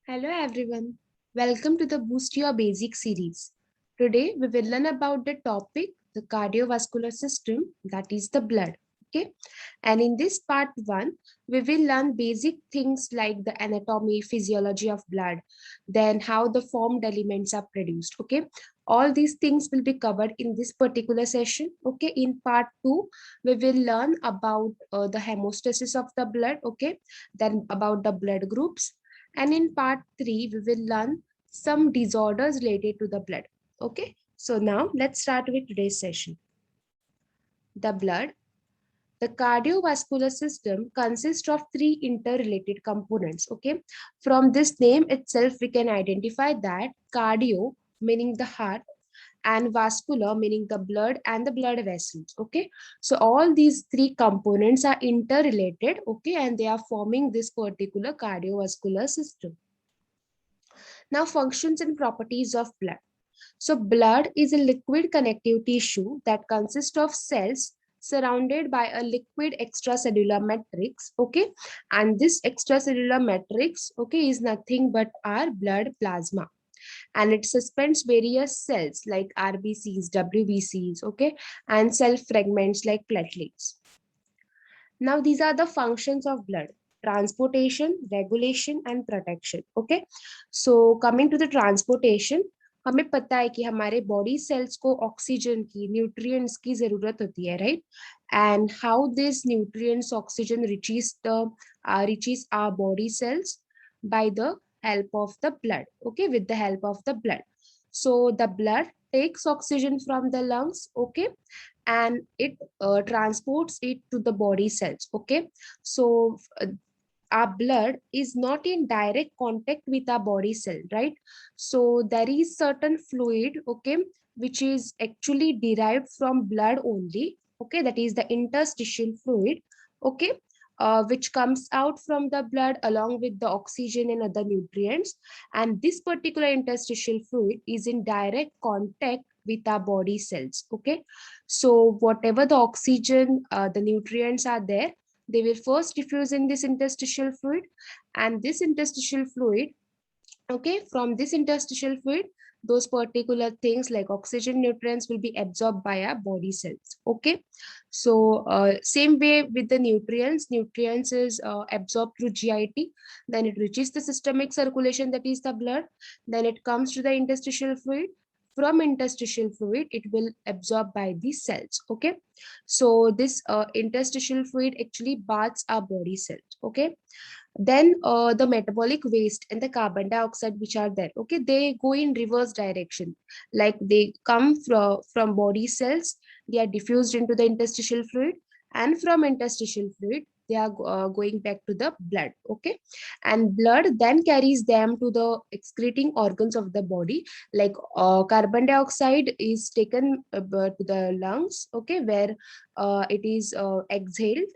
Hello everyone. Welcome to the Boost Your Basic series. Today we will learn about the topic the cardiovascular system, that is the blood. Okay? And in this part 1 we will learn basic things like the anatomy, physiology of blood, then how the formed elements are produced. Okay? All these things will be covered in this particular session. Okay? In part 2 we will learn about the hemostasis of the blood. Okay? Then about the blood groups, and in part 3, we will learn some disorders related to the blood. Okay, so now let's start with today's session. The blood. The cardiovascular system consists of three interrelated components. Okay, from this name itself, we can identify that cardio, meaning the heart, and vascular, meaning the blood and the blood vessels. Okay, so all these three components are interrelated. Okay, and they are forming this particular cardiovascular system. Now, functions and properties of blood. So, blood is a liquid connective tissue that consists of cells surrounded by a liquid extracellular matrix. Okay, and this extracellular matrix, okay, is nothing but our blood plasma, and it suspends various cells like RBCs, WBCs, okay, and cell fragments like platelets. Now, these are the functions of blood: transportation, regulation, and protection. Okay, so coming to the transportation, हमें पता है कि हमारे body cells को oxygen की, nutrients की जरूरत होती है, right? And how this nutrients oxygen reaches our body cells by the help of the blood. Okay, with the help of the blood. So the blood takes oxygen from the lungs. Okay, and it transports it to the body cells. Okay, so our blood is not in direct contact with our body cell, right? So there is certain fluid, okay, which is actually derived from blood only. Okay, that is the interstitial fluid. Okay, which comes out from the blood along with the oxygen and other nutrients, and this particular interstitial fluid is in direct contact with our body cells. Okay, so whatever the oxygen, the nutrients are there, they will first diffuse in this interstitial fluid, and this interstitial fluid, okay, from this interstitial fluid, those particular things like oxygen, nutrients will be absorbed by our body cells. Okay, so same way with the nutrients is absorbed through GIT, then it reaches the systemic circulation, that is the blood, then it comes to the interstitial fluid. From interstitial fluid it will absorb by the cells. Okay, so this interstitial fluid actually baths our body cells. Okay, then the metabolic waste and the carbon dioxide which are there, okay, they go in reverse direction, like they come from body cells, they are diffused into the interstitial fluid, and from interstitial fluid they are going back to the blood. Okay, and blood then carries them to the excreting organs of the body, like carbon dioxide is taken to the lungs, okay, where it is exhaled,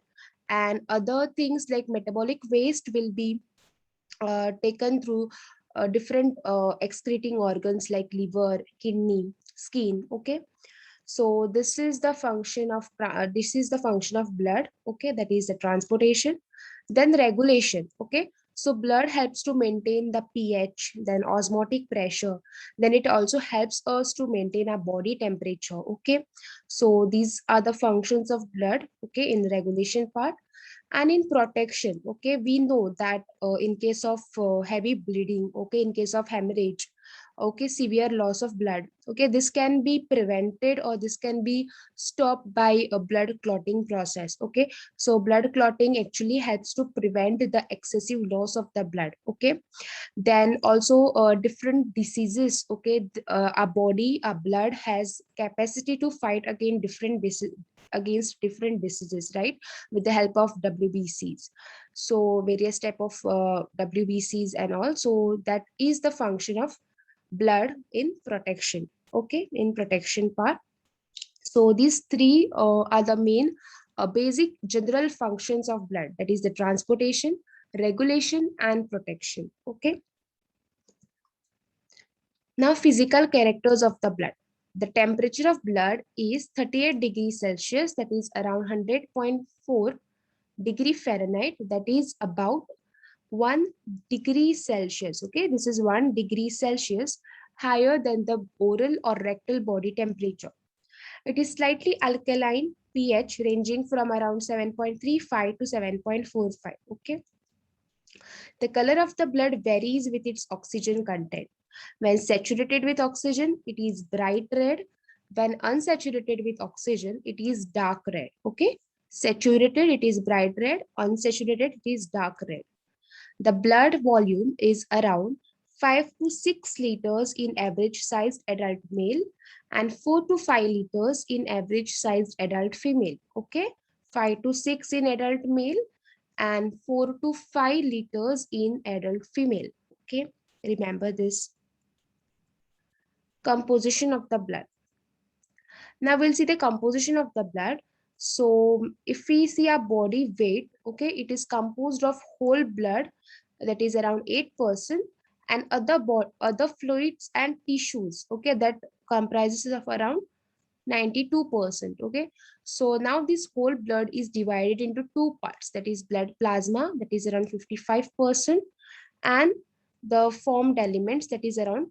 and other things like metabolic waste will be taken through different excreting organs like liver, kidney, skin. Okay, so this is the function of blood. Okay, that is the transportation. Then regulation. Okay, so blood helps to maintain the pH, then osmotic pressure, then it also helps us to maintain our body temperature. Okay, so these are the functions of blood, okay, in the regulation part. And in protection, okay, we know that in case of heavy bleeding, okay, in case of hemorrhage, okay, severe loss of blood, okay, this can be prevented or this can be stopped by a blood clotting process. Okay, so blood clotting actually helps to prevent the excessive loss of the blood. Okay, then also different diseases, okay, our blood has capacity to fight against different diseases, right, with the help of WBCs. So various type of WBCs and all, so that is the function of blood in protection. Okay, in protection part, so these three are the main basic general functions of blood, that is the transportation, regulation, and protection. Okay, now physical characters of the blood. The temperature of blood is 38 degrees Celsius, that is around 100.4 degree Fahrenheit, that is about 1 degree Celsius. Okay, this is 1 degree Celsius higher than the oral or rectal body temperature. It is slightly alkaline, pH ranging from around 7.35 to 7.45. Okay, the color of the blood varies with its oxygen content. When saturated with oxygen, it is bright red. When unsaturated with oxygen, it is dark red. Okay, saturated, it is bright red. Unsaturated, it is dark red. The blood volume is around 5 to 6 liters in average sized adult male and 4 to 5 liters in average sized adult female. Okay, 5 to 6 in adult male and 4 to 5 liters in adult female. Okay, remember this. Composition of the blood. Now we'll see the composition of the blood. So if we see our body weight, okay, it is composed of whole blood, that is around 8%, and other fluids and tissues, okay, that comprises of around 92%. Okay, so now this whole blood is divided into two parts, that is blood plasma, that is around 55%, and the formed elements, that is around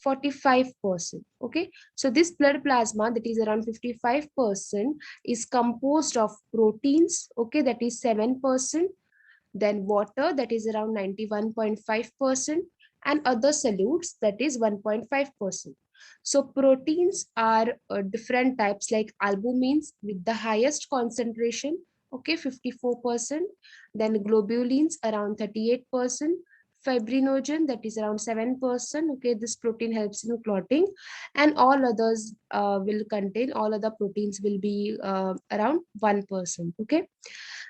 45%. Okay, so this blood plasma, that is around 55%, is composed of proteins, okay, that is 7%, then water, that is around 91.5%, and other solutes, that is 1.5%. So proteins are different types, like albumins with the highest concentration, okay, 54%, then globulins around 38%, fibrinogen, that is around 7%, okay, this protein helps in clotting, and all others all other proteins will be around 1%. Okay,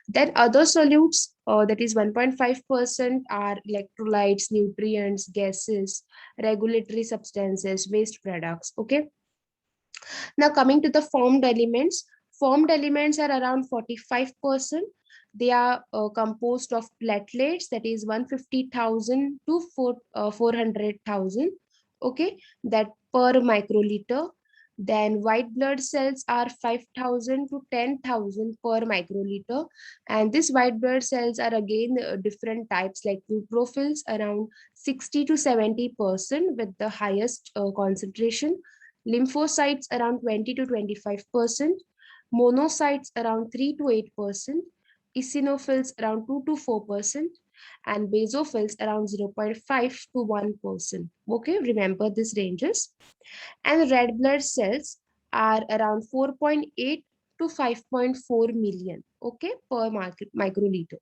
then other solutes, that is 1.5%, are electrolytes, nutrients, gases, regulatory substances, waste products. Okay, now coming to the formed elements are around 45%. They are composed of platelets, that is 150,000 to 400,000. Okay, that per microliter. Then white blood cells are 5,000 to 10,000 per microliter. And these white blood cells are again different types, like neutrophils around 60 to 70% with the highest concentration, lymphocytes around 20 to 25%, monocytes around 3 to 8%, eosinophils around 2 to 4%, and basophils around 0.5 to 1%. Okay, remember these ranges. And red blood cells are around 4.8 to 5.4 million, okay, per microliter.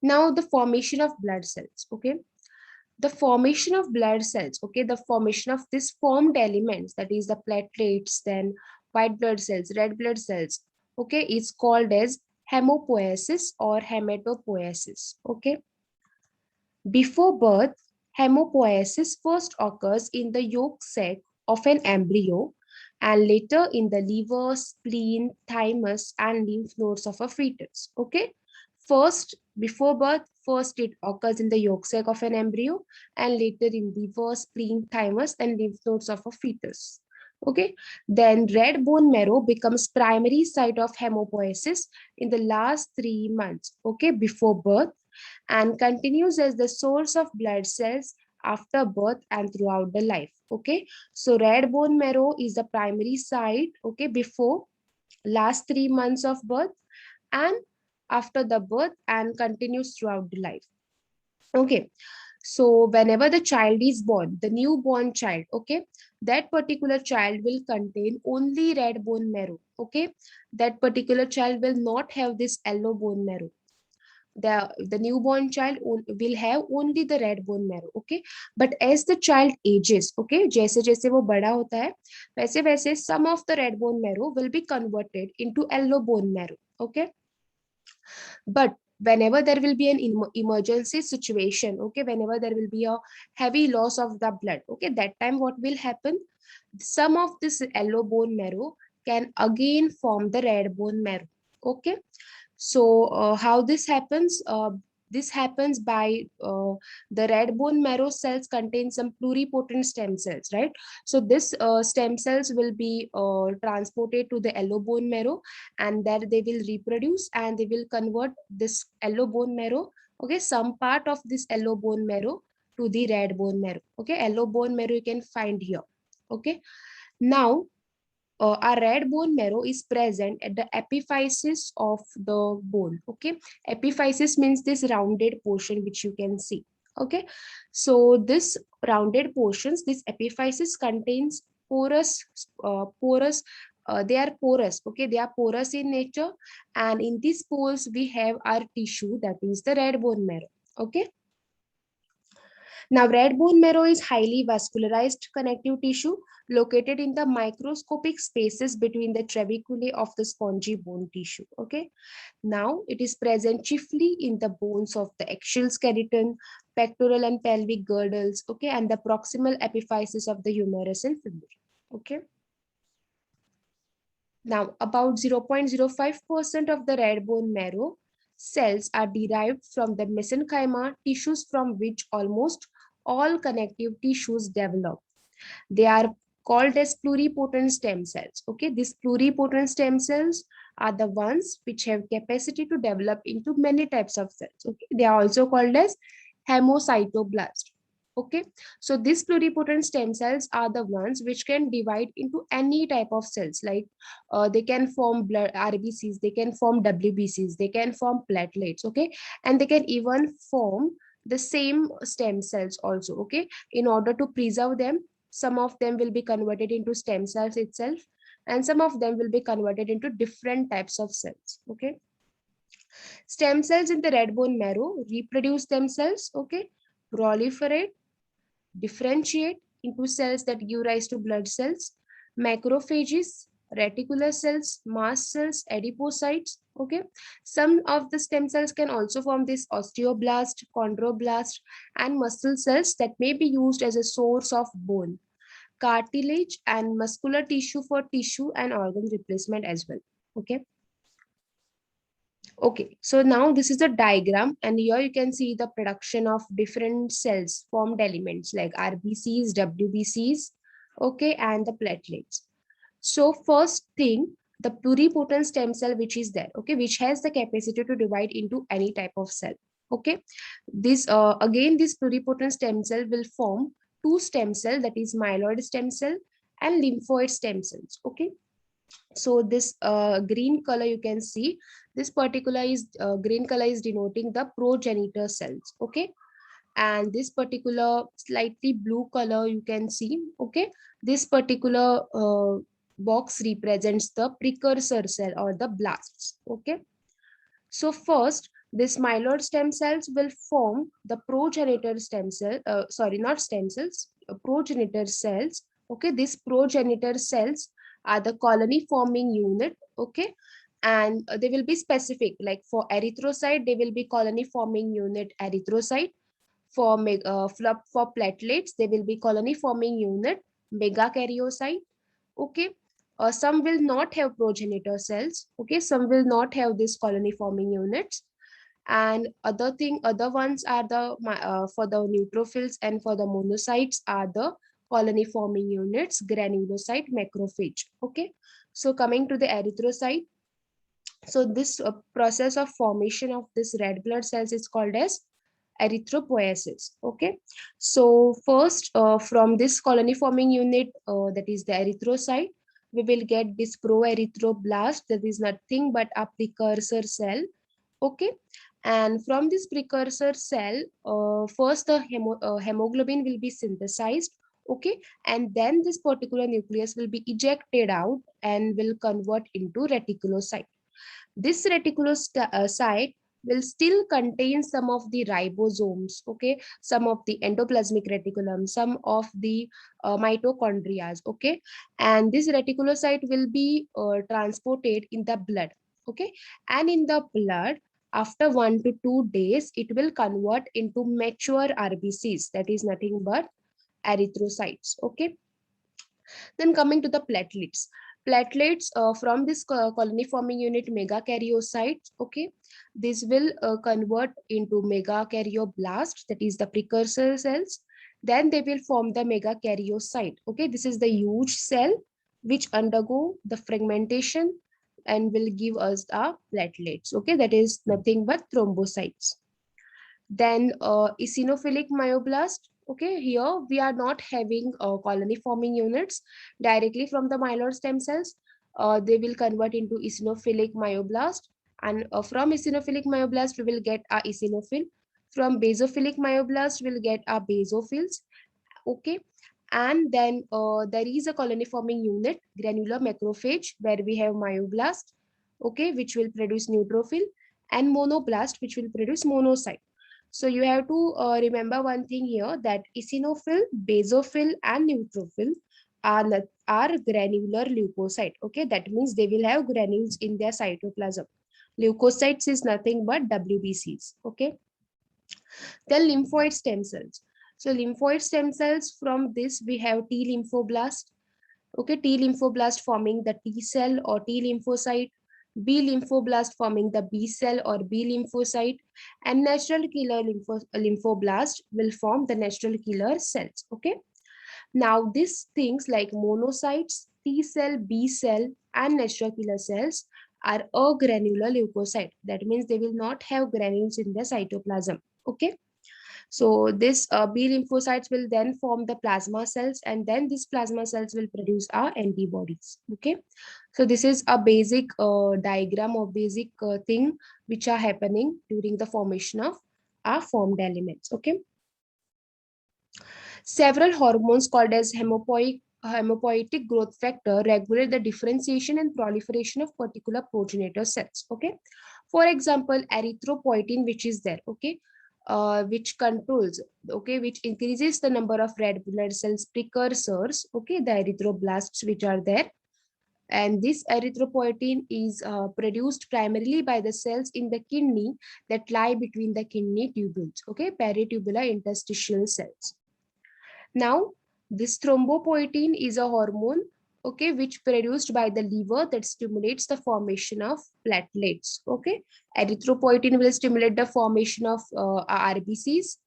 Now the formation of blood cells. Okay, the formation of blood cells, okay, the formation of this formed elements, that is the platelets, then white blood cells, red blood cells, okay, is called as hemopoiesis or hematopoiesis. Okay, before birth, hemopoiesis first occurs in the yolk sac of an embryo and later in the liver, spleen, thymus, and lymph nodes of a fetus. Okay, first, before birth, first it occurs in the yolk sac of an embryo and later in liver, spleen, thymus, and lymph nodes of a fetus. Okay, then red bone marrow becomes primary site of hemopoiesis in the last 3 months, okay, before birth, and continues as the source of blood cells after birth and throughout the life. Okay, so red bone marrow is the primary site, okay, before last 3 months of birth and after the birth, and continues throughout the life. Okay, so whenever the child is born, the newborn child, okay, that particular child will contain only red bone marrow. Okay, that particular child will not have this yellow bone marrow. The newborn child will have only the red bone marrow. Okay, but as the child ages, okay, जैसे जैसे वो बड़ा होता है वैसे वैसे some of the red bone marrow will be converted into yellow bone marrow. Okay, but whenever there will be an emergency situation, okay, whenever there will be a heavy loss of the blood, okay, that time what will happen, some of this yellow bone marrow can again form the red bone marrow. Okay, so how this happens? This happens by the red bone marrow cells contain some pluripotent stem cells, right? So this stem cells will be transported to the yellow bone marrow, and there they will reproduce and they will convert this yellow bone marrow okay, some part of this yellow bone marrow to the red bone marrow. Okay, yellow bone marrow you can find here. Okay, now our red bone marrow is present at the epiphysis of the bone. Okay, epiphysis means this rounded portion which you can see. Okay, so this rounded portions, this epiphysis contains porous. They are porous. Okay, they are porous in nature, and in these pores we have our tissue, that is the red bone marrow. Okay, now, red bone marrow is highly vascularized connective tissue located in the microscopic spaces between the trabeculae of the spongy bone tissue. Okay. Now, it is present chiefly in the bones of the axial skeleton, pectoral and pelvic girdles, okay, and the proximal epiphysis of the humerus and femur. Okay. Now, about 0.05% of the red bone marrow cells are derived from the mesenchyma, tissues from which almost all connective tissues develop. They are called as pluripotent stem cells. Okay, these pluripotent stem cells are the ones which have capacity to develop into many types of cells. Okay, they are also called as hemocytoblast. Okay, so these pluripotent stem cells are the ones which can divide into any type of cells, like they can form blood RBCs, they can form WBCs, they can form platelets. Okay, and they can even form the same stem cells also. Okay, in order to preserve them, some of them will be converted into stem cells itself, and some of them will be converted into different types of cells. Okay, stem cells in the red bone marrow reproduce themselves. Okay, proliferate, differentiate into cells that give rise to blood cells, macrophages, reticular cells, mast cells, adipocytes. Okay, some of the stem cells can also form this osteoblast, chondroblast, and muscle cells that may be used as a source of bone, cartilage, and muscular tissue for tissue and organ replacement as well. Okay. Okay, so now this is a diagram, and here you can see the production of different cells, formed elements like RBCs, WBCs, okay, and the platelets. So first thing, the pluripotent stem cell which is there, okay, which has the capacity to divide into any type of cell. Okay, this again, this pluripotent stem cell will form two stem cell, that is myeloid stem cell and lymphoid stem cells. Okay, so this green color you can see, this particular is green color is denoting the progenitor cells. Okay, and this particular slightly blue color you can see, okay, this particular box represents the precursor cell or the blasts. Okay, so first this myeloid stem cells will form the progenitor stem cell, sorry, not stem cells, progenitor cells. Okay, these progenitor cells are the colony forming unit. Okay, and they will be specific, like for erythrocyte they will be colony forming unit erythrocyte. For for platelets they will be colony forming unit megakaryocyte. Okay, some will not have progenitor cells. Okay, some will not have this colony forming units, and other ones are the for the neutrophils and for the monocytes are the colony forming units granulocyte, macrophage. Okay, so coming to the erythrocyte, so this process of formation of this red blood cells is called as erythropoiesis. Okay, so first from this colony forming unit, that is the erythrocyte, we will get this proerythroblast, that is nothing but a precursor cell. Okay, and from this precursor cell, first the hemoglobin will be synthesized. Okay, and then this particular nucleus will be ejected out and will convert into reticulocyte. This reticulocyte will still contain some of the ribosomes, okay, some of the endoplasmic reticulum, some of the mitochondria, okay, and this reticulocyte will be transported in the blood. Okay, and in the blood, after 1 to 2 days, it will convert into mature RBCs, that is nothing but erythrocytes. Okay, then coming to the platelets. Platelets from this colony forming unit megakaryocytes, okay, this will convert into megakaryoblast, that is the precursor cells. Then they will form the megakaryocyte. Okay, this is the huge cell which undergo the fragmentation and will give us the platelets. Okay, that is nothing but thrombocytes. Then eosinophilic myoblast. Okay, here we are not having colony forming units directly from the myeloid stem cells. They will convert into eosinophilic myoblast, and from eosinophilic myoblast we will get a eosinophil. From basophilic myoblast we'll get a basophils. Okay, and then there is a colony forming unit, granular macrophage, where we have myoblast, okay, which will produce neutrophil, and monoblast, which will produce monocyte. So you have to remember one thing here, that eosinophil, basophil, and neutrophil are granular leukocyte. Okay, that means they will have granules in their cytoplasm. Leukocytes is nothing but WBCs. Okay, then lymphoid stem cells. So lymphoid stem cells, from this we have T lymphoblast. Okay, T lymphoblast forming the T cell or T lymphocyte, B lymphoblast forming the B cell or B lymphocyte, and natural killer lymphoblast will form the natural killer cells. Okay, now these things like monocytes, T cell, B cell, and natural killer cells are agranular leukocyte. That means they will not have granules in the cytoplasm. Okay, so this B lymphocytes will then form the plasma cells, and then these plasma cells will produce our antibodies. Okay, so this is a basic diagram of basic thing which are happening during the formation of our formed elements. Okay, several hormones called as hemopoietic growth factor regulate the differentiation and proliferation of particular progenitor cells. Okay, for example, erythropoietin, which is there. Okay, which controls, okay, which increases the number of red blood cells precursors, okay, the erythroblasts which are there. And this erythropoietin is produced primarily by the cells in the kidney that lie between the kidney tubules, okay, peritubular interstitial cells. Now, this thrombopoietin is a hormone, okay, which produced by the liver that stimulates the formation of platelets. Okay, erythropoietin will stimulate the formation of RBCs.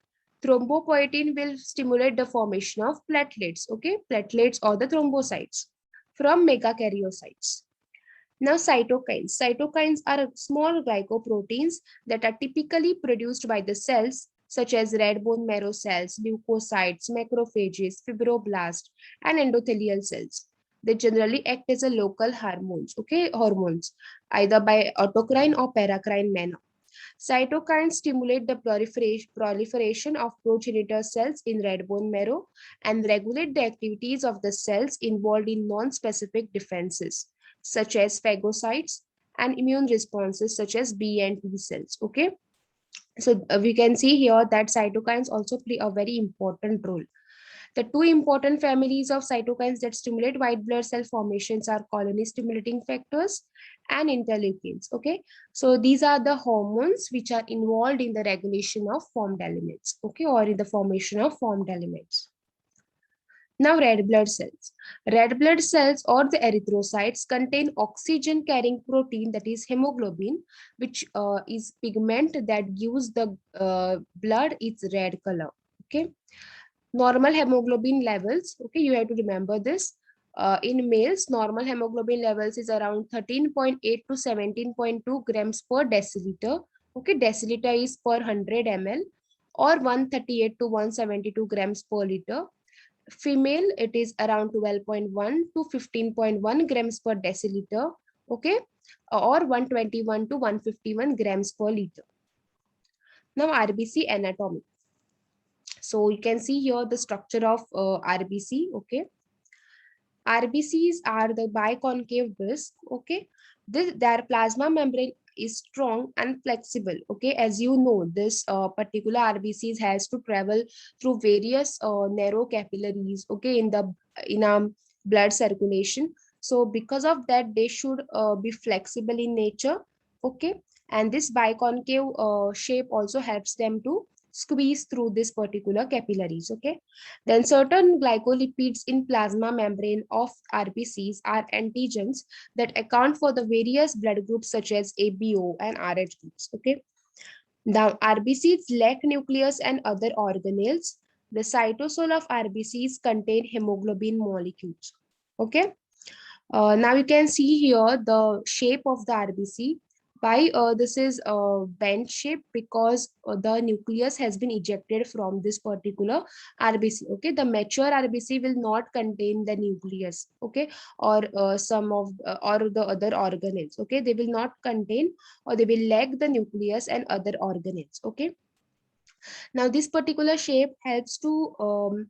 Thrombopoietin will stimulate the formation of platelets. Okay, platelets or the thrombocytes from megakaryocytes. Now, cytokines. Cytokines are small glycoproteins that are typically produced by the cells such as red bone marrow cells, leukocytes, macrophages, fibroblasts, and endothelial cells. They generally act as a local hormones, either by autocrine or paracrine manner. Cytokines stimulate the proliferation of progenitor cells in red bone marrow and regulate the activities of the cells involved in non-specific defenses, such as phagocytes, and immune responses such as B and T cells. Okay, so we can see here that cytokines also play a very important role. The two important families of cytokines that stimulate white blood cell formations are colony stimulating factors and interleukins. Okay, so these are the hormones which are involved in the regulation of formed elements, okay, or in the formation of formed elements. Now, red blood cells. Red blood cells or the erythrocytes contain oxygen carrying protein, that is hemoglobin, which is pigment that gives the blood its red color. Okay, normal hemoglobin levels, okay, you have to remember this. In males, normal hemoglobin levels is around 13.8 to 17.2 grams per deciliter. Okay, deciliter is per 100 ml, or 138 to 172 grams per liter. Female, it is around 12.1 to 15.1 grams per deciliter. Okay, or 121 to 151 grams per liter. Now, RBC anatomy. So you can see here the structure of RBC. Okay, RBCs are the biconcave disc. Okay, their plasma membrane is strong and flexible. Okay, as you know, this particular RBCs has to travel through various narrow capillaries. Okay, in blood circulation. So because of that, they should be flexible in nature. Okay, and this biconcave shape also helps them to squeeze through this particular capillaries. Okay, then certain glycolipids in plasma membrane of RBCs are antigens that account for the various blood groups such as ABO and RH groups. Okay, now RBCs lack nucleus and other organelles. The cytosol of RBCs contain hemoglobin molecules. Okay, now you can see here the shape of the RBC. Why this is bent shape? Because the nucleus has been ejected from this particular RBC. Okay, the mature RBC will not contain the nucleus. Okay, or some of or the other organelles. Okay, they will not contain, or they will lack the nucleus and other organelles. Okay, now this particular shape helps to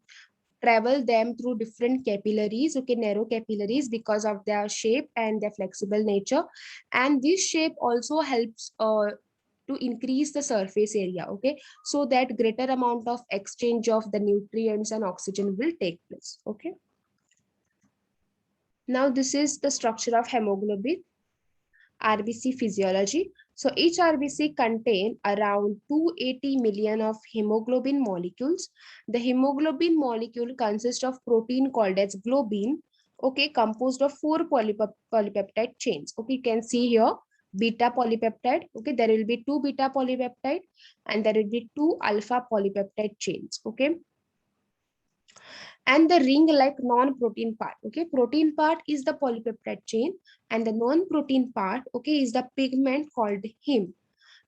travel them through different capillaries, okay, narrow capillaries, because of their shape and their flexible nature. And this shape also helps to increase the surface area, okay, so that greater amount of exchange of the nutrients and oxygen will take place. Okay, now this is the structure of hemoglobin. RBC physiology. So each RBC contain around 280 million of hemoglobin molecules. The hemoglobin molecule consists of protein called as globin, okay, composed of four polypeptide chains. Okay, you can see here beta polypeptide. Okay, there will be two beta polypeptide and there will be two alpha polypeptide chains. Okay, and the ring like non-protein part. Okay, protein part is the polypeptide chain and the non-protein part, okay, is the pigment called heme,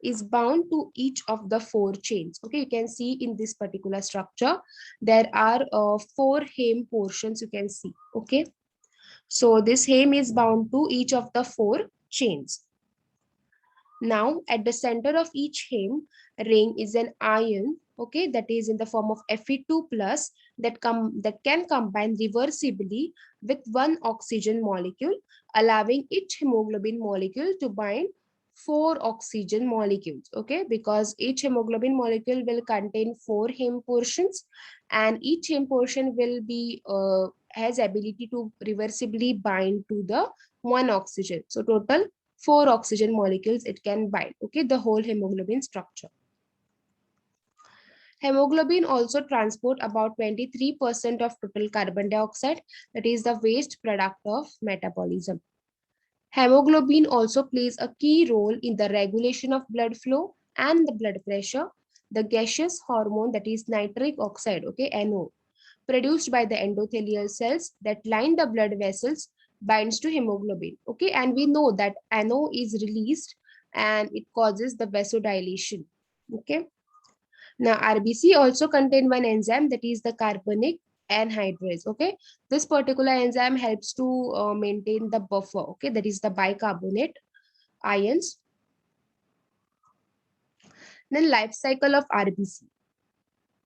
is bound to each of the four chains. Okay, you can see in this particular structure there are four heme portions, you can see. Okay, so this heme is bound to each of the four chains. Now, at the center of each heme ring is an ion, okay, that is in the form of Fe2 plus, that can combine reversibly with one oxygen molecule, allowing each hemoglobin molecule to bind four oxygen molecules. Okay, because each hemoglobin molecule will contain four heme portions, and each heme portion will be has ability to reversibly bind to the one oxygen. So total four oxygen molecules it can bind, okay, the whole hemoglobin structure. Hemoglobin also transport about 23% of total carbon dioxide, that is the waste product of metabolism. Hemoglobin also plays a key role in the regulation of blood flow and the blood pressure. The gaseous hormone, that is nitric oxide, okay, NO, produced by the endothelial cells that line the blood vessels, binds to hemoglobin. Okay, and we know that NO is released and it causes the vasodilation. Okay, now RBC also contain one enzyme, that is the carbonic anhydrase. Okay, this particular enzyme helps to maintain the buffer, okay, that is the bicarbonate ions. Then life cycle of RBC.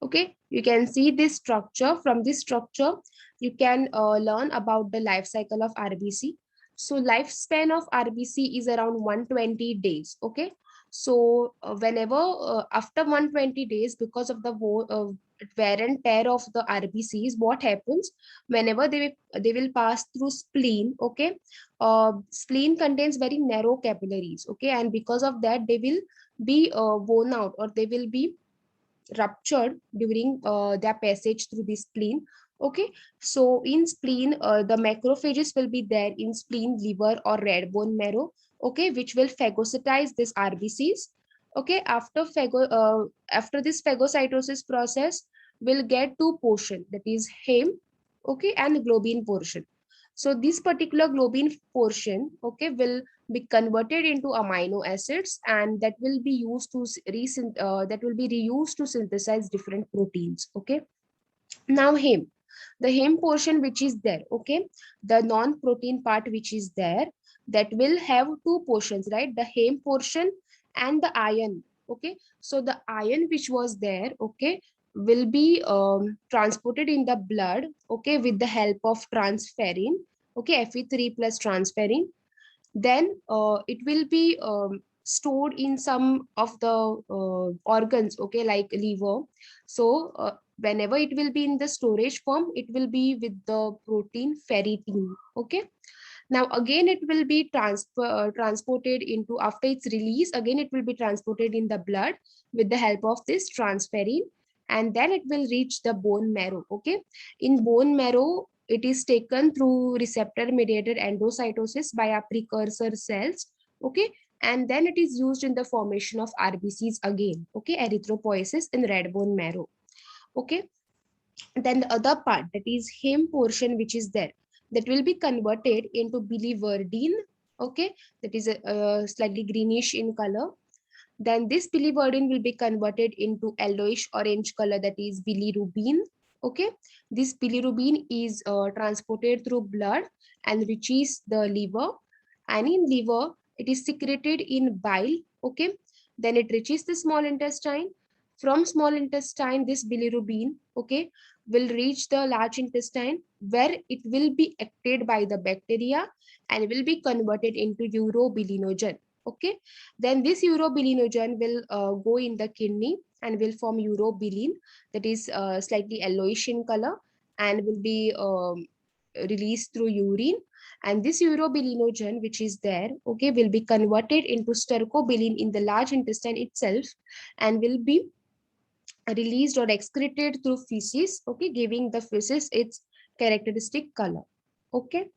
Okay, you can see this structure. From this structure you can learn about the life cycle of RBC. So lifespan of RBC is around 120 days. Okay, so whenever after 120 days, because of the wear and tear of the RBCs, what happens, whenever they will pass through spleen. Okay, spleen contains very narrow capillaries. Okay, and because of that they will be worn out, or they will be ruptured during their passage through the spleen. Okay, so in spleen, the macrophages will be there in spleen, liver, or red bone marrow. Okay, which will phagocytize this RBCs. Okay, after this phagocytosis process, we'll get two portion, that is heme, okay, and globin portion. So this particular globin portion, okay, will be converted into amino acids, and that will be used to that will be reused to synthesize different proteins. Okay, now heme, the heme portion which is there, okay, the non protein part which is there, that will have two portions, right, the heme portion and the iron. Okay, so the iron which was there, okay, will be transported in the blood, okay, with the help of transferrin, okay, Fe3 plus transferrin. Then it will be stored in some of the organs, okay, like liver. So whenever it will be in the storage form, it will be with the protein ferritin. Okay, now again it will be transported into, after its release, again it will be transported in the blood with the help of this transferrin, and then it will reach the bone marrow. Okay, in bone marrow it is taken through receptor mediated endocytosis by a precursor cells. Okay, and then it is used in the formation of RBCs again, okay, erythropoiesis in red bone marrow. Okay, then the other part, that is heme portion which is there, that will be converted into biliverdin, Okay, that is a slightly greenish in color. Then this biliverdin will be converted into yellowish orange color, that is bilirubin. Okay, this bilirubin is transported through blood and reaches the liver, and in liver it is secreted in bile. Okay, then it reaches the small intestine. From small intestine, this bilirubin, okay, will reach the large intestine, where it will be acted by the bacteria and will be converted into urobilinogen. Okay, then this urobilinogen will go in the kidney and will form urobilin, that is slightly yellowish in color, and will be released through urine. And this urobilinogen which is there, okay, will be converted into stercobilin in the large intestine itself, and will be released or excreted through feces, okay, giving the feces its characteristic color. Okay,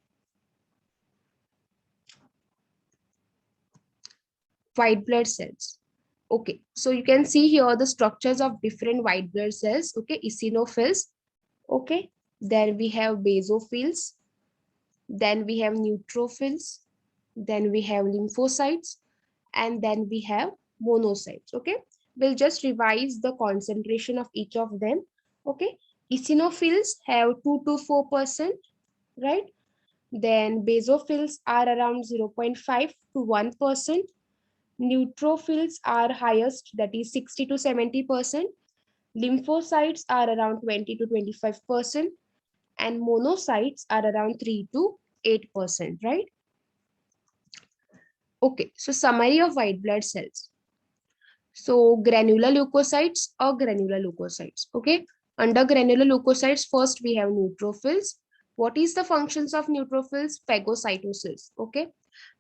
white blood cells. Okay, so you can see here the structures of different white blood cells. Okay, eosinophils. Okay, then we have basophils. Then we have neutrophils. Then we have lymphocytes, and then we have monocytes. Okay, we'll just revise the concentration of each of them. Okay, eosinophils have 2 to 4%, right? Then basophils are around 0.5 to 1%. Neutrophils are highest, that is 60 to 70%. Lymphocytes are around 20 to 25%, and monocytes are around 3 to 8%, right? Okay, so summary of white blood cells. So granular leukocytes or granular leukocytes. Okay, under granular leukocytes, first we have neutrophils. What is the functions of neutrophils? Phagocytosis. Okay,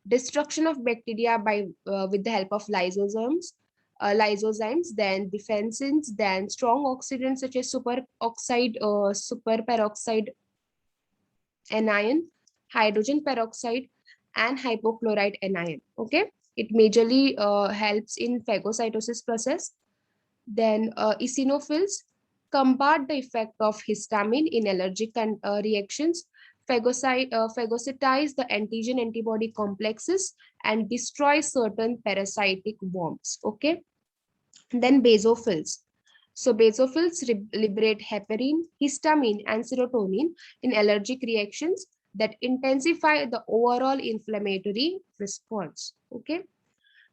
destruction of bacteria by with the help of lysozymes, then defensins, then strong oxidants such as superperoxide anion, hydrogen peroxide, and hypochlorite anion. Okay, it majorly helps in phagocytosis process. Then eosinophils combat the effect of histamine in allergic reactions, phagocytize the antigen antibody complexes, and destroy certain parasitic worms. Okay, then basophils. So basophils liberate heparin, histamine, and serotonin in allergic reactions that intensify the overall inflammatory response. Okay.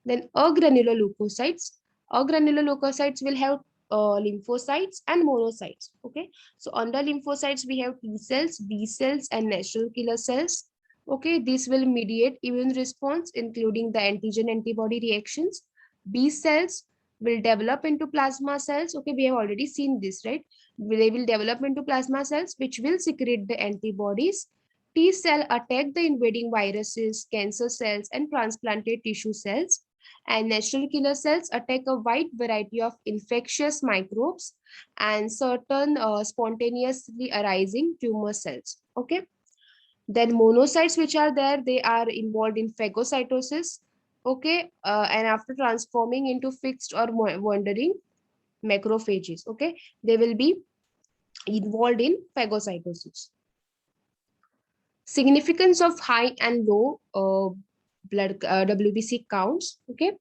Then agranular leukocytes. Agranular leukocytes will have lymphocytes and monocytes. Okay. So under lymphocytes, we have T cells, B cells, and natural killer cells. Okay. This will mediate immune response, including the antigen antibody reactions. B cells will develop into plasma cells. Okay. We have already seen this, right? They will develop into plasma cells, which will secrete the antibodies. T cell attack the invading viruses, cancer cells, and transplanted tissue cells, and natural killer cells attack a wide variety of infectious microbes and certain spontaneously arising tumor cells. Okay. Then monocytes, which are there, they are involved in phagocytosis. Okay. And after transforming into fixed or wandering macrophages, okay, they will be involved in phagocytosis. Significance of high and low blood WBC counts. Okay,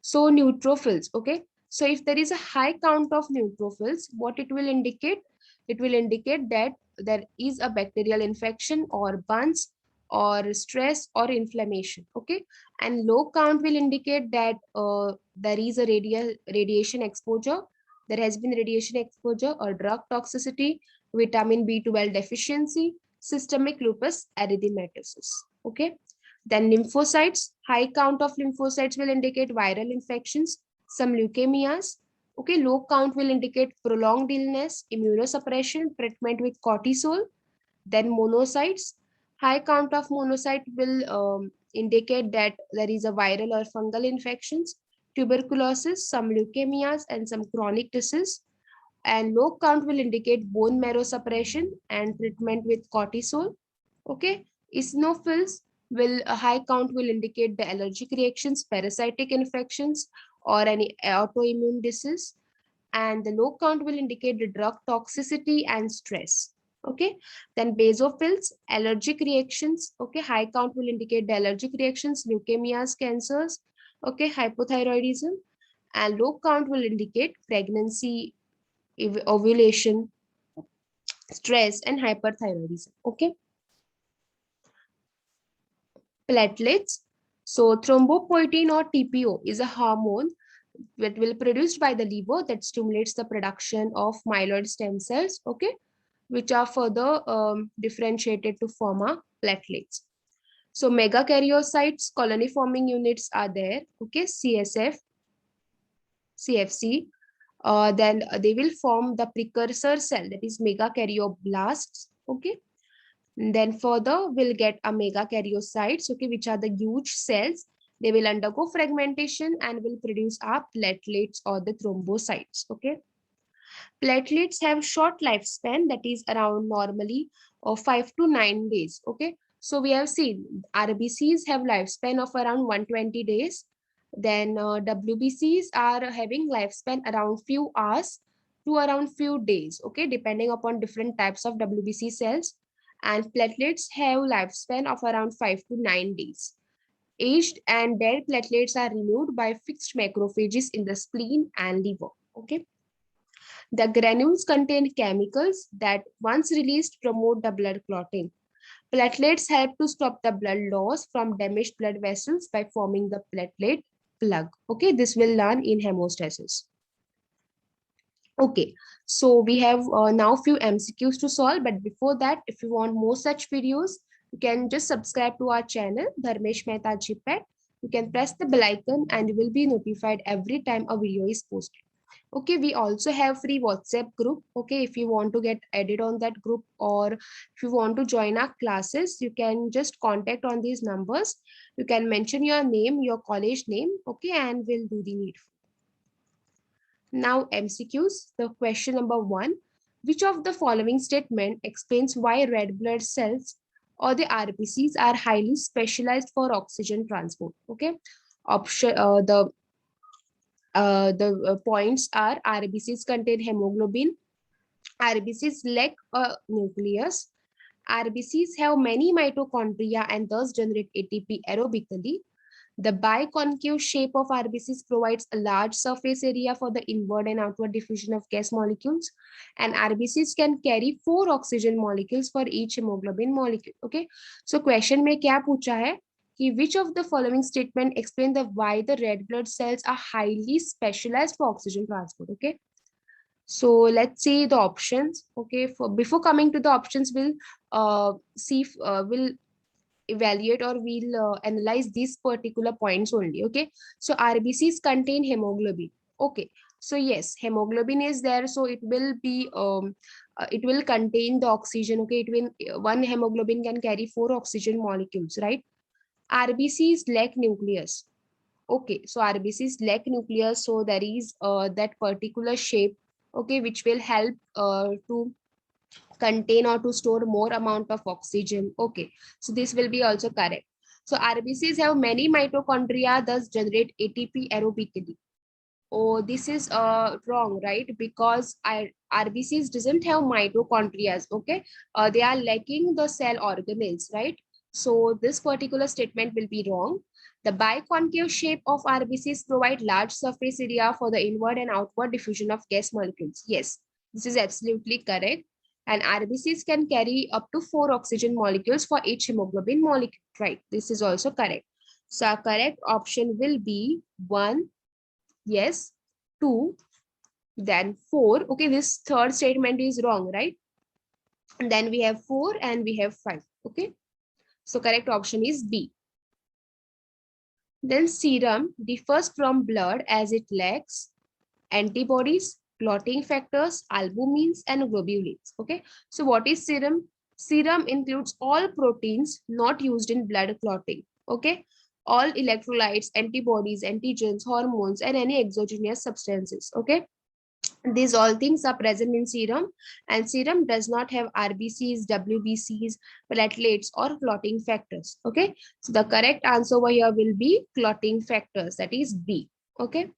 so neutrophils. Okay, so if there is a high count of neutrophils, what it will indicate? It will indicate that there is a bacterial infection or burns or stress or inflammation. Okay, and low count will indicate that there is a radiation exposure. There has been radiation exposure or drug toxicity, vitamin B12 deficiency, systemic lupus erythematosus. Okay. Then lymphocytes, high count of lymphocytes will indicate viral infections, some leukemias. Okay, low count will indicate prolonged illness, immunosuppression, treatment with cortisol. Then monocytes, high count of monocyte will indicate that there is a viral or fungal infections, tuberculosis, some leukemias, and some chronic disease. And low count will indicate bone marrow suppression and treatment with cortisol. Okay, eosinophils will a high count will indicate the allergic reactions, parasitic infections, or any autoimmune disease. And the low count will indicate the drug toxicity and stress. Okay, then basophils, allergic reactions. Okay, high count will indicate the allergic reactions, leukemias, cancers. Okay, hypothyroidism, and low count will indicate pregnancy, ovulation, stress, and hyperthyroidism. Okay, platelets. So thrombopoietin or TPO is a hormone that will produced by the liver that stimulates the production of myeloid stem cells. Okay, which are further differentiated to form a platelets. So megakaryocytes, colony forming units are there. Okay, CSF, CFC. Then they will form the precursor cell, that is megakaryoblast. Okay. And then further we'll get a megakaryocytes, okay, which are the huge cells. They will undergo fragmentation and will produce our platelets or the thrombocytes. Okay. Platelets have short lifespan, that is around normally 5 to 9 days. Okay. So we have seen RBCs have lifespan of around 120 days. Then WBCs are having lifespan around few hours to around few days. Okay. Depending upon different types of WBC cells. And platelets have lifespan of around 5 to 9 days. Aged and dead platelets are removed by fixed macrophages in the spleen and liver. Okay. The granules contain chemicals that, once released, promote the blood clotting. Platelets help to stop the blood loss from damaged blood vessels by forming the platelet plug. Okay, this will learn in hemostasis. Okay, so we have now few MCQs to solve, but before that, if you want more such videos, you can just subscribe to our channel, Dharmesh Mehta GPAT. You can press the bell icon and you will be notified every time a video is posted. Okay, we also have free WhatsApp group. Okay, if you want to get added on that group or if you want to join our classes, you can just contact on these numbers. You can mention your name, your college name, okay, and we'll do the needful. Now MCQs, the question number 1, which of the following statement explains why red blood cells or the RBCs are highly specialized for oxygen transport? Okay, option the points are RBCs contain hemoglobin, RBCs lack a nucleus, RBCs have many mitochondria and thus generate ATP aerobically. The biconcave shape of RBCs provides a large surface area for the inward and outward diffusion of gas molecules, and RBCs can carry 4 oxygen molecules for each hemoglobin molecule. Okay, so question में क्या पूछा है कि which of the following statement explain the why the red blood cells are highly specialized for oxygen transport? Okay, so let's see the options. Okay, for before coming to the options, we'll we'll evaluate or we'll analyze these particular points only. Okay, so RBCs contain hemoglobin. Okay, so yes, hemoglobin is there, so it will be it will contain the oxygen. Okay, it will, one hemoglobin can carry 4 oxygen molecules, right? RBCs lack nucleus. Okay, so RBCs lack nucleus, so there is that particular shape, okay, which will help to contain or to store more amount of oxygen. Okay, so this will be also correct. So RBCs have many mitochondria, thus generate ATP aerobically. Oh, this is wrong, right? Because RBCs doesn't have mitochondria. Okay, they are lacking the cell organelles, right? So this particular statement will be wrong. The biconcave shape of RBCs provide large surface area for the inward and outward diffusion of gas molecules. Yes, this is absolutely correct. And RBCs can carry up to 4 oxygen molecules for each hemoglobin molecule, right? This is also correct. So our correct option will be 1, yes, 2, then 4. Okay, this third statement is wrong, right? And then we have 4 and we have 5. Okay, so correct option is B. Then serum differs from blood as it lacks antibodies, clotting factors, albumins, and globulins. Okay, so what is serum? Serum includes all proteins not used in blood clotting. Okay, all electrolytes, antibodies, antigens, hormones, and any exogenous substances. Okay, these all things are present in serum, and serum does not have RBCs, WBCs, platelets, or clotting factors. Okay, so the correct answer over here will be clotting factors, that is B. Okay,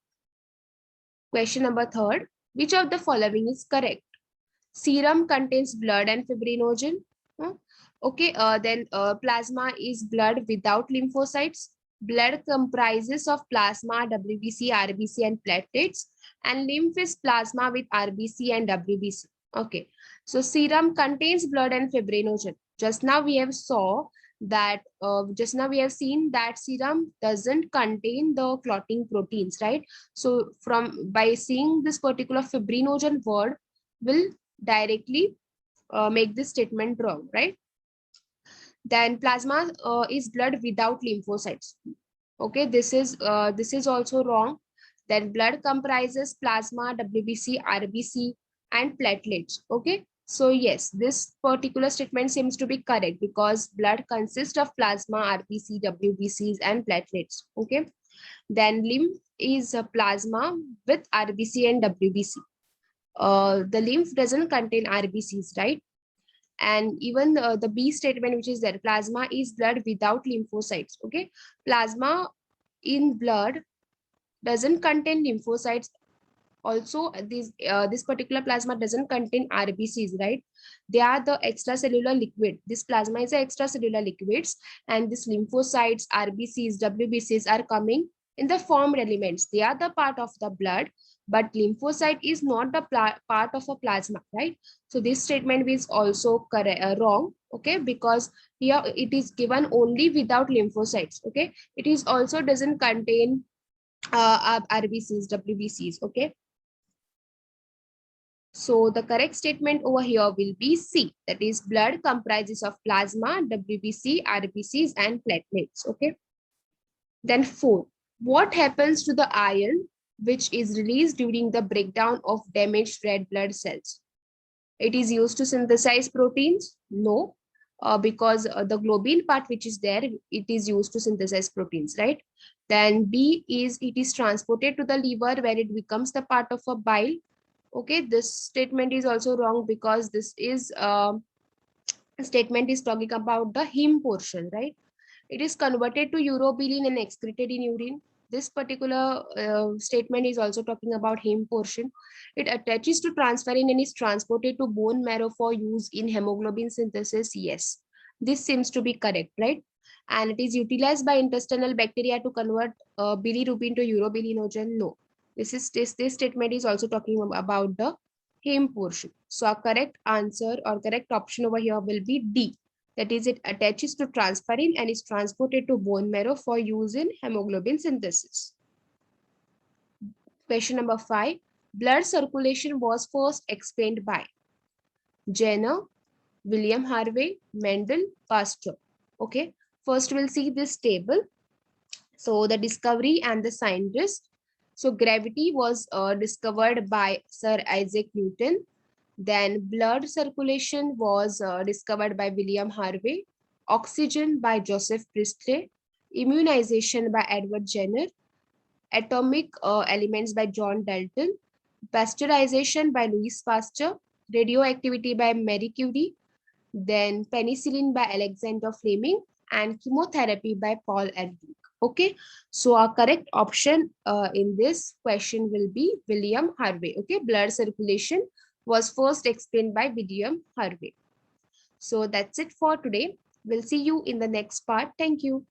question number 3, which of the following is correct? Serum contains blood and fibrinogen. Huh? Okay, then plasma is blood without lymphocytes. Blood comprises of plasma, WBC, RBC, and platelets, and lymph is plasma with RBC and WBC. Okay, so serum contains blood and fibrinogen. Just now we have seen that serum doesn't contain the clotting proteins, right? So from by seeing this particular fibrinogen word will directly make this statement wrong, right? Then plasma is blood without lymphocytes. Okay, this is also wrong. Then blood comprises plasma, WBC, RBC, and platelets. Okay, so yes, this particular statement seems to be correct because blood consists of plasma, RBC, WBCs, and platelets. Okay, then lymph is a plasma with RBC and WBC. The lymph doesn't contain RBCs, right? And even the B statement, which is there, plasma is blood without lymphocytes. Okay, plasma in blood doesn't contain lymphocytes. Also, this particular plasma doesn't contain RBCs, right? They are the extracellular liquid. This plasma is a extracellular liquids, and this lymphocytes, RBCs, WBCs are coming in the formed elements. They are the part of the blood, but lymphocyte is not the part of a plasma, right? So this statement is also correct, wrong. Okay, because here it is given only without lymphocytes. Okay, it is also doesn't contain RBCs, WBCs. Okay. So the correct statement over here will be C. That is, blood comprises of plasma, WBC, RBCs, and platelets. Okay. Then 4. What happens to the iron which is released during the breakdown of damaged red blood cells? It is used to synthesize proteins? No, because the globin part which is there, it is used to synthesize proteins, right? Then B is it is transported to the liver where it becomes the part of a bile. Okay, this statement is also wrong because this is statement is talking about the heme portion, right? It is converted to urobilin and excreted in urine. This particular statement is also talking about heme portion. It attaches to transferrin and is transported to bone marrow for use in hemoglobin synthesis. Yes, this seems to be correct, right? And it is utilized by intestinal bacteria to convert bilirubin to urobilinogen. No, this statement is also talking about the heme portion. So our correct answer or correct option over here will be D. That is, it attaches to transferrin and is transported to bone marrow for use in hemoglobin synthesis. Question number 5. Blood circulation was first explained by Jenner, William Harvey, Mendel, Pasteur. Okay, first we'll see this table. So the discovery and the scientist. So gravity was discovered by Sir Isaac Newton. Then blood circulation was discovered by William Harvey, oxygen by Joseph Priestley, immunization by Edward Jenner, atomic elements by John Dalton, pasteurization by Louis Pasteur, radioactivity by Marie Curie, then penicillin by Alexander Fleming, and chemotherapy by Paul Ehrlich. Okay, so our correct option in this question will be William Harvey. Okay, blood circulation was first explained by William Harvey. So that's it for today. We'll see you in the next part. Thank you.